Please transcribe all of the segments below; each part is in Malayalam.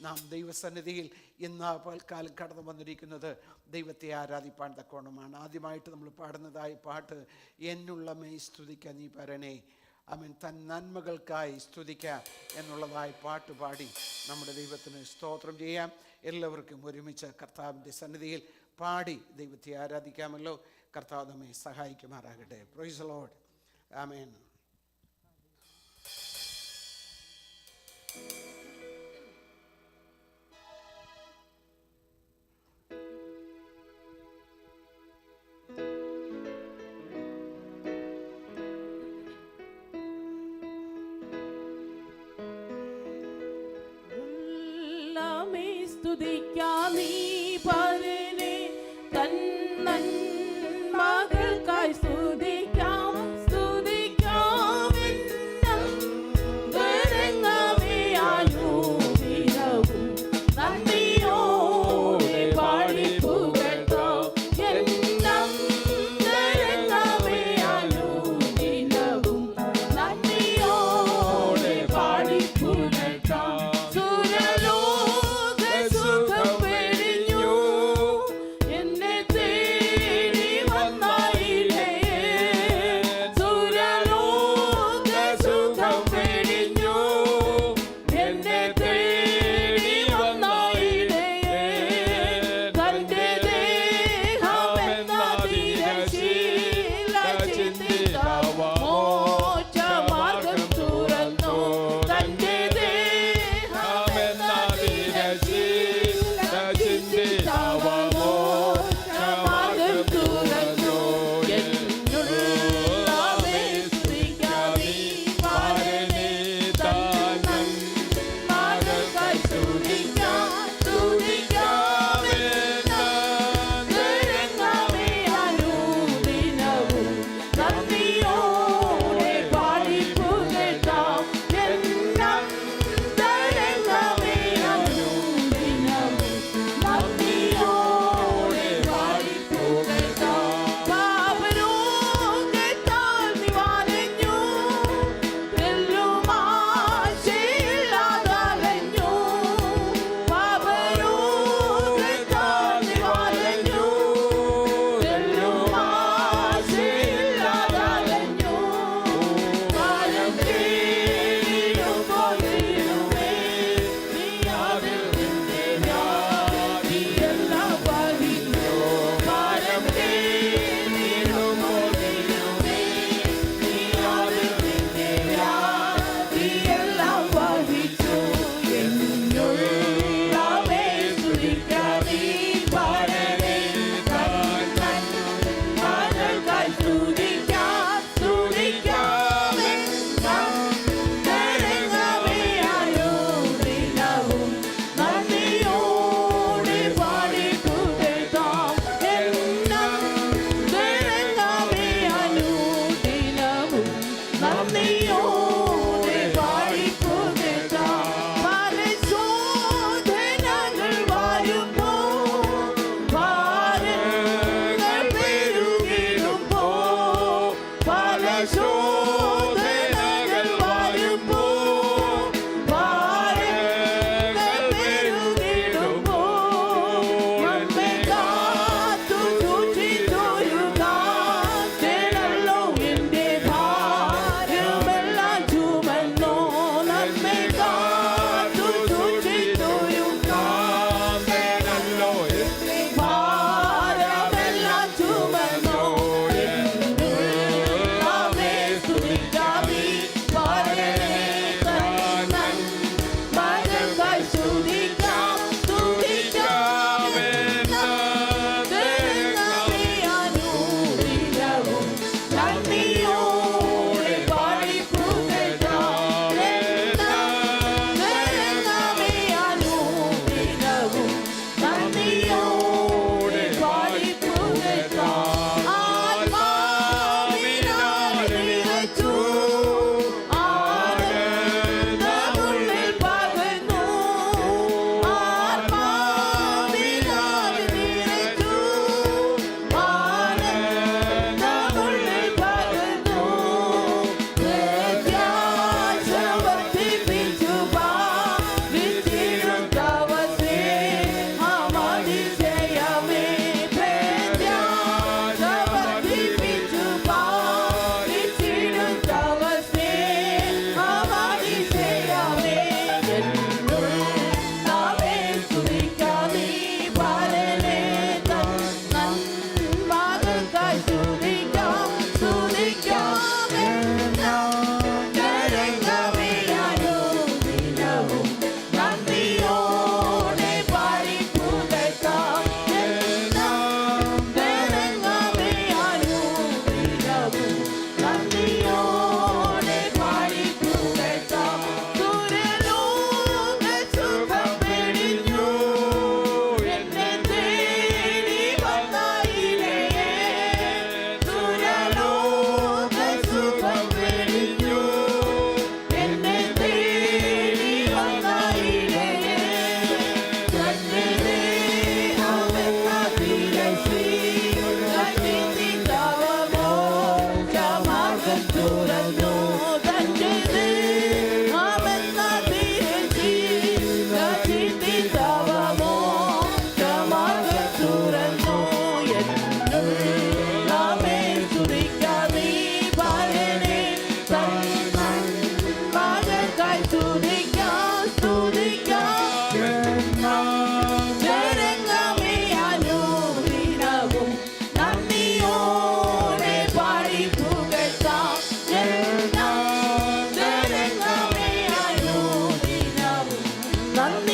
നാം ദൈവസന്നിധിയിൽ ഇന്ന് പൽക്കാലം കടന്നു വന്നിരിക്കുന്നത് ദൈവത്തെ ആരാധിപ്പാൻ തക്കോണമാണ്. ആദ്യമായിട്ട് നമ്മൾ പാടുന്നതായ പാട്ട്, എന്നുള്ളമേ സ്തുതിക്ക നീ പരനെ. അവൻ തൻ നന്മകൾക്കായി സ്തുതിക്കുക എന്നുള്ളതായ പാട്ട് പാടി നമ്മുടെ ദൈവത്തിന് സ്തോത്രം ചെയ്യാം. എല്ലാവർക്കും ഒരുമിച്ച് കർത്താവിൻ്റെ സന്നിധിയിൽ പാടി ദൈവത്തെ ആരാധിക്കാമല്ലോ. കർത്താവ് നമ്മെ സഹായിക്കുമാറാകട്ടെ. Praise the Lord. ആമേൻ. സ്തുതിക്കാം നീ പരനെ, തൻ നന്മകൾക്കായി സ്തുതിക്കാം, സ്തുതിക്കാം എന്നങ്ങമേ അനുദിനവും നന്ദിയോടെ പാടി പുകഴ്ത്താം. എന്നങ്ങമേ അനുദിനവും നന്ദിയോടെ പാടി പുകഴ്ത്താം. സുഖം വെടിഞ്ഞു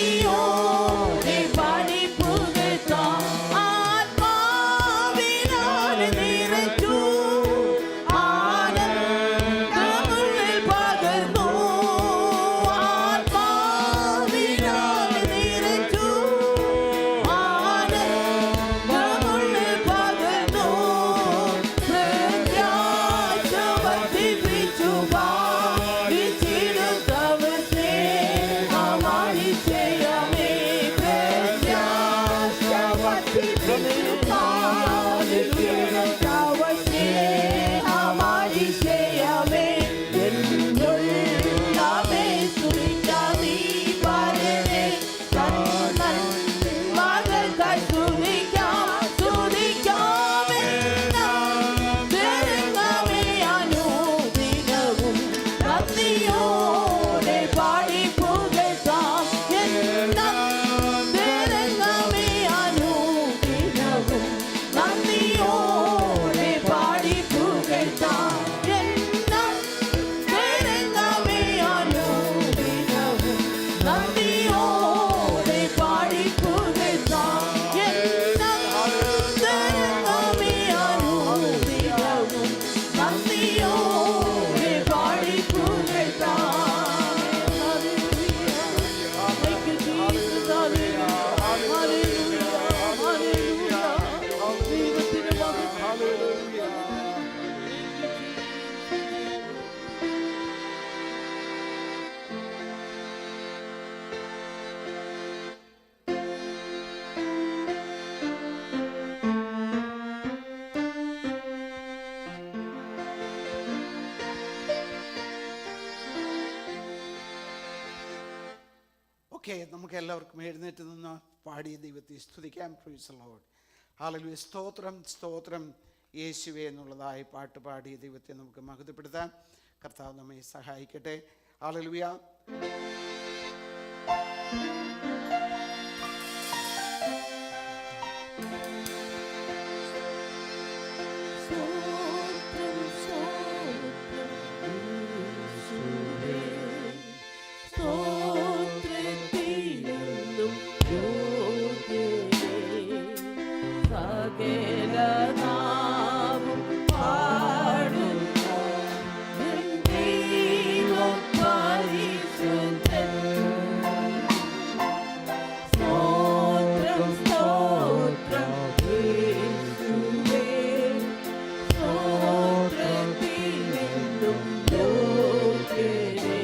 നന്ദിയോടെ പാടി പുകഴ്ത്താം. ആത്മാവിനാൽ നിറച്ചു ആനന്ദമുള്ളിൽ പകർന്നു. ആത്മാവിനാൽ നിറച്ചു ആനന്ദമുള്ളിൽ പകർന്നു. പ്രത്യാശ വർദ്ധിപ്പിച്ചു പാടിച്ചിടുന്നവർ സ്നേഹമാതിശയമേ. പ്രത്യാശ വർദ്ധിപ്പിച്ചു പാടിച്ചിടുന്നവർ സ്നേഹമാതിശയമേ. എന്നുള്ളമേ സ്തുതിക്കാം നീ പാടണേ. മകൾക്കായി സ്തുതിക്കാം സ്തുതിക്കാം എന്നും തിരുങ്ങമേ അനുദിനവും. നന്ദിയോടെ പാടി പുകഴ്ത്താം എന്നും തിരുങ്ങമേ അനുദിനവും. നന്ദിയോടെ പാടി പുകഴ്ത്താം എന്നും തിരുങ്ങമേ അനുദിനവും. നന്ദിയോടെ പാടി പുകഴ്ത്താം എന്നും തിരുങ്ങമേ അനുദിനവും. നന്ദിയോടെ പാടി പുകഴ്ത്താം. Thank you, Jesus. Hallelujah. Hallelujah. ദൈവത്തിന് മഹത്വം. ഓക്കെ, നമുക്ക് എല്ലാവർക്കും എഴുന്നേറ്റ് നിന്ന് പാടി ദൈവത്തെ സ്തുതിക്കാം. Price the Lord. ഹല്ലേലൂയ. സ്തോത്രം സ്തോത്രം യേശുവേ എന്നുള്ളതായ പാട്ട് പാടി ദൈവത്തെ നമുക്ക് മഹത്വപ്പെടുത്താം. കർത്താവ് നമ്മെ സഹായിക്കട്ടെ. ഹല്ലേലൂയ. സ്തോത്രം സ്തോത്രം യേശുവേ. സ്തോത്രത്തിനെന്നും യോഗ്യനേ. സകല നാവും പാടുന്നു നിൻ ദൈവം പരിശുദ്ധൻ. സ്തോത്രം സ്തോത്രം യേശുവേ. സ്തോത്രത്തിനെന്നും യോഗ്യനേ.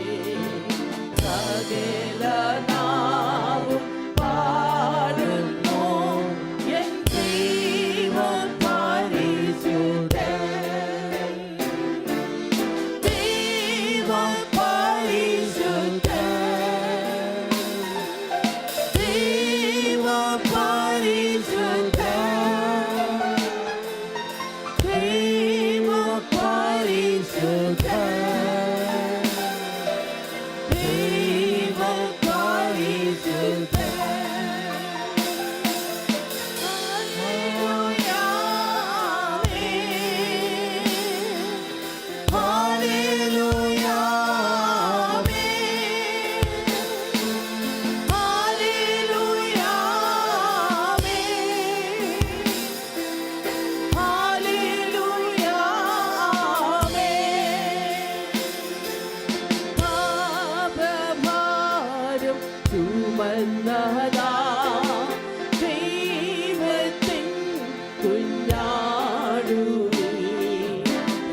സകല നാവും പാടുന്നു എൻ ദൈവം പരിശുദ്ധൻ. ദൈവം പരിശുദ്ധൻ. ദൈവം പരിശുദ്ധൻ. ദൈവം പരിശുദ്ധൻ. ദൈവം പരിശുദ്ധൻ. ഹല്ലേലൂയ. ഹല്ലേലൂയ. ഹല്ലേലൂയ. ഹല്ലേലൂയ. പാപഭാരം ചുമന്നതാ ദൈവത്തിൻ കുഞ്ഞാടുനീ.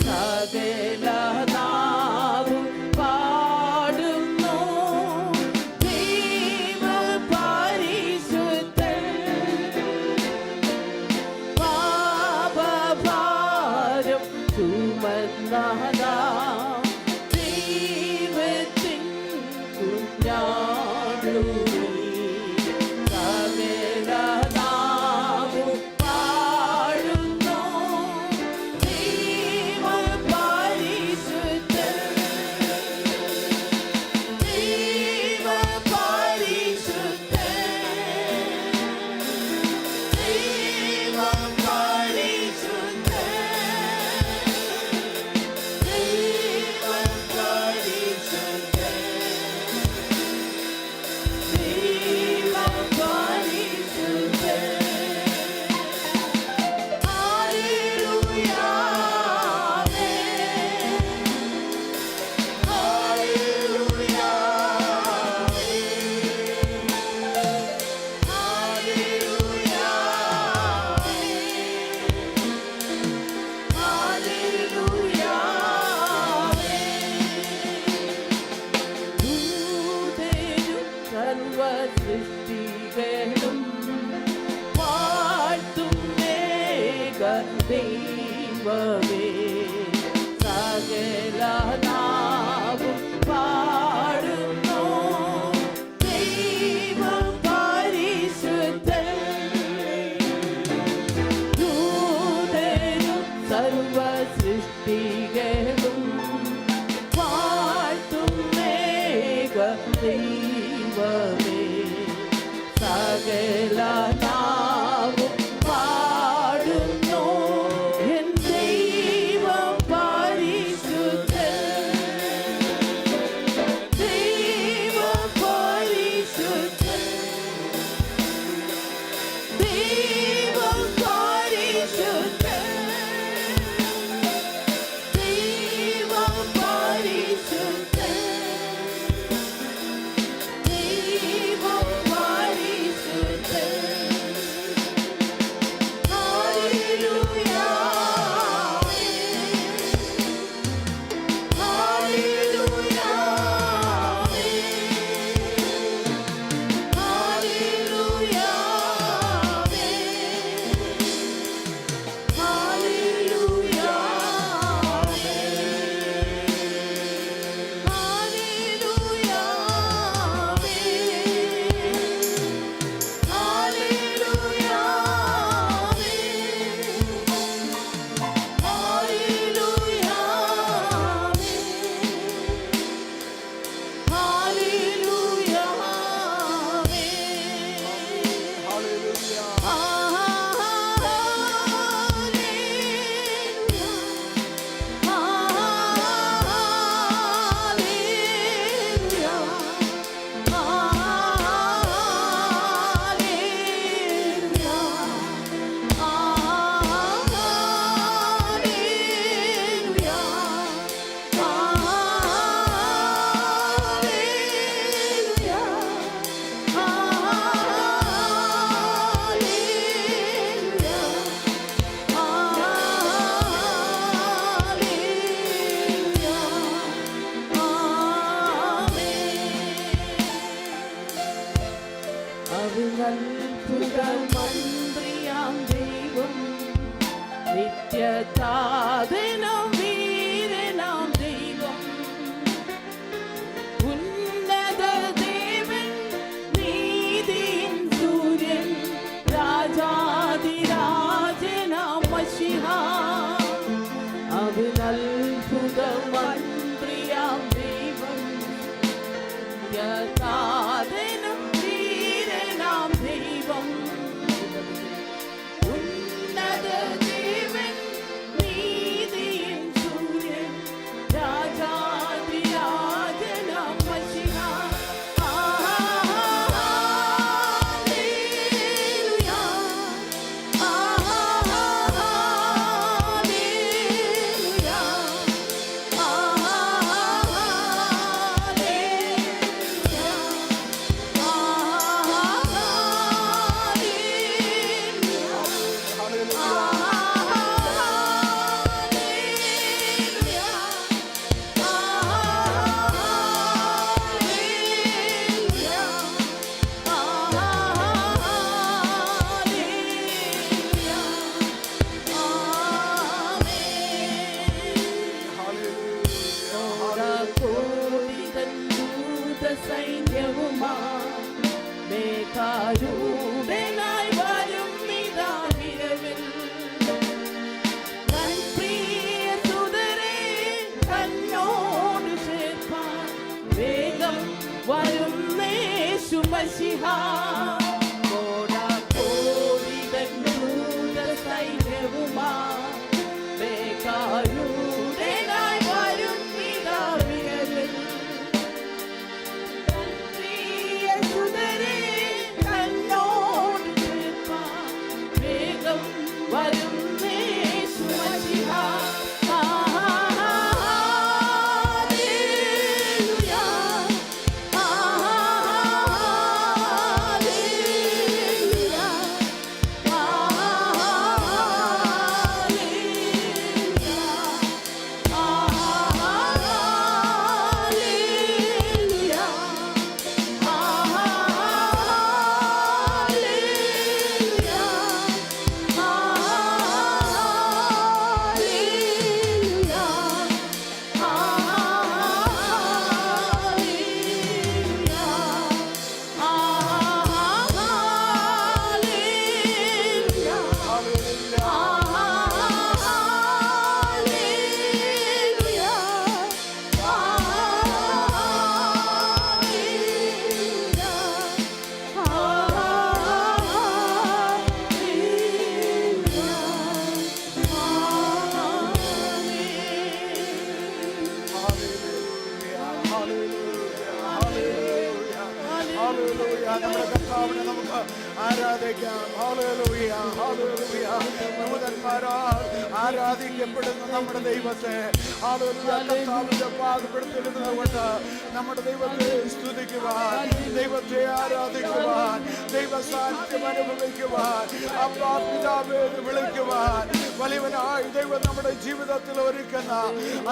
സകല നാവും പാടുന്നു ദൈവ പരിശുദ്ധൻ. പാപഭാരം ചുമന്നതാ ദൈവത്തിൻ കുഞ്ഞാടുനീ. സകല നാവും പാടുന്നു ദൈവ പരിശുദ്ധൻ. ദൈവ പരിശുദ്ധൻ. ദൈവ പരിശുദ്ധൻ. ദൈവ പരിശുദ്ധൻ. സൃഷ്ടികളും വാഴ്ത്തും ഏക ദൈവമേ സകല നാവും പാടുന്നു ദൈവം പരിശുദ്ധൻ ദൂതരും സർവ സൃഷ്ടികളും വാഴ്ത്തും ഏക ദൈവമേ സകല നാവും പാടുന്നു എൻ ദൈവം പരിശുദ്ധൻ ദൈവം പരിശുദ്ധൻ ദൈവം പരിശുദ്ധൻ ദൈവം പരിശുദ്ധൻ ദൈവം പരിശുദ്ധൻ ഹല്ലേലൂയ ഹല്ലേലൂയ ഹല്ലേലൂയ ഹല്ലേലൂയ മന്ത്രിയാം ദൈവം നിത്യതാതനം വീരനാം ദൈവം ഉന്നത ദേവൻ നീതിയിൻ സൂര്യൻ രാജാതിരാജനാം മശിഹ അവൻ അത്ഭുത മന്ത്രിയാം ദൈവം നിത്യതാതനം വീരനാം ദൈവം ഉന്നത ദേവൻ നീതിയിൻ സൂര്യൻ രാജാതിരാജനാം മശിഹ ഹല്ലേലൂയ ഹല്ലേലൂയ സൈന്യവുമാ മേഘാരൂഢനായി വരും ഇതാ വിരവിൽ തൻ പ്രിയ സുതരെ തന്നോട് ചേർപ്പാൻ വേഗം വരുന്നേശു മശിഹ സൈന്യവുമാ മേഘാരൂഢനായി വരും ഇതാ വിരവിൽ നമുക്ക് ആരാധിക്കാം. Hallelujah, hallelujah. ദൂതന്മാരാൽ ആരാധിക്കപ്പെടുന്ന നമ്മുടെ ദൈവത്തെ, ഹല്ലേലൂയ, കർത്താവിന്റെ പാദപ്പെടുത്തിരുന്നതുകൊണ്ട് നമ്മുടെ ദൈവത്തെ സ്തുതിക്കുവാൻ, ദൈവത്തെ ആരാധിക്കുവാൻ, ദൈവ സാന്നിധ്യം അനുഭവിക്കുവാൻ, അപ്പാ പിതാവേ എന്ന് വിളിക്കുവാൻ വലിയവനായി ദൈവം നമ്മുടെ ജീവിതത്തിൽ ഒരുക്കുന്ന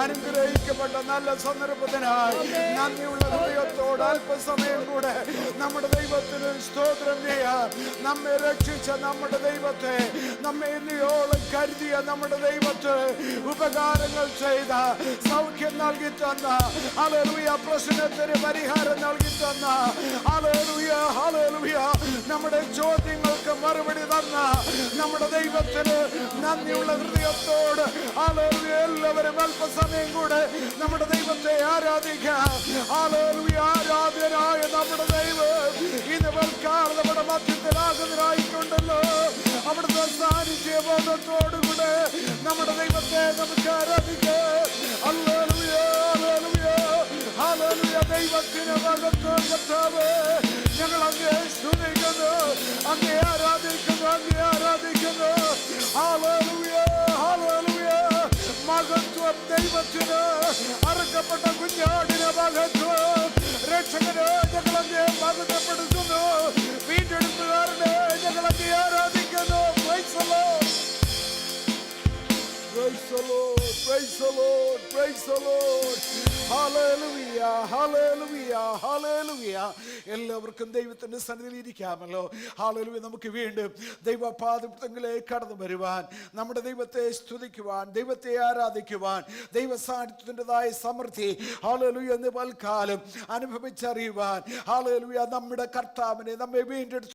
അനുഗ്രഹിക്കപ്പെട്ട നല്ല സന്ദർഭത്തിനായി നന്ദിയുള്ള ഹൃദയത്തോട് അല്പസമയം കൂടെ നമ്മുടെ ദൈവത്തിന് സ്തോത്രം ചെയ്യാൻ, നമ്മെ രക്ഷിച്ച നമ്മുടെ ദൈവത്തെ, നമ്മെ ഇന്നയോളം കരുതിയ നമ്മുടെ ദൈവത്തെ, ഉപകാരങ്ങൾ ചെയ്ത, സൗഖ്യം നൽകി തന്ന, ഹല്ലേലൂയ, പ്രശ്നത്തിന് പരിഹാരം നൽകി തന്ന, ഹല്ലേലൂയ, ഹല്ലേലൂയ, നമ്മുടെ ചോദ്യങ്ങൾക്ക് മറുപടി തന്ന നമ്മുടെ ദൈവത്തിന് നന്ദിയുള്ള ഹൃദയത്തോട് ഹല്ലേലൂയ എല്ലാവരും അല്പസമയം കൂടെ നമ്മുടെ ദൈവത്തെ ആരാധിക്കാം. ഹല്ലേലൂയ, ആരാധ്യനായ നമ്മുടെ ദൈവം ഇന്ന് പൽക്കാലം നമ്മുടെ മധ്യത്തിലാകുന്നതായിട്ടുണ്ടല്ലോ. അവിടുത്തെ സാന്നിധ്യ ബോധത്തോടുകൂടെ നമ്മുടെ ദൈവത്തെ നമുക്ക് ആരാധിക്കാം. Hallelujah, hallelujah, hallelujah. ദൈവത്തിന് മഹത്വം കർത്താവേ, ഞങ്ങൾ അങ്ങേ സ്തുതിക്കുന്നു, അങ്ങേ ആരാധിക്കുന്നു, അങ്ങേ ആരാധിക്കുന്നു. Hallelujah, hallelujah. മഹത്വം ദൈവത്തിന്, അറുക്കപ്പെട്ട കുഞ്ഞാടിന് മഹത്വം, രക്ഷകന് ഞങ്ങൾ അങ്ങേ മഹത്വപ്പെടുത്തുന്നു, വീണ്ടെടുപ്പുകാരനെ ഞങ്ങൾ അങ്ങേ ആരാധിക്കുന്നു. Praise the Lord. Praise the Lord, praise the Lord, praise the Lord. Hallelujah, hallelujah, hallelujah. എല്ലാവർക്കും ദൈവത്തിന്റെ സന്നിധിയിൽ ഇരിക്കാമല്ലോ. ഹല്ലേലൂയ. നമുക്ക് വീണ്ടും ദൈവപാദങ്ങളിലേക്ക് കടന്നു വരുവാൻ, നമ്മുടെ ദൈവത്തെ സ്തുതിക്കുവാൻ, ദൈവത്തെ ആരാധിക്കുവാൻ, ദൈവ സാന്നിധ്യത്തിൻ്റെതായ സമൃദ്ധി ഹല്ലേലൂയ എന്ന് പൽക്കാലം അനുഭവിച്ചറിയുവാൻ, ഹല്ലേലൂയ, നമ്മുടെ കർത്താവിനെ നമ്മെ വീണ്ടെടുത്ത്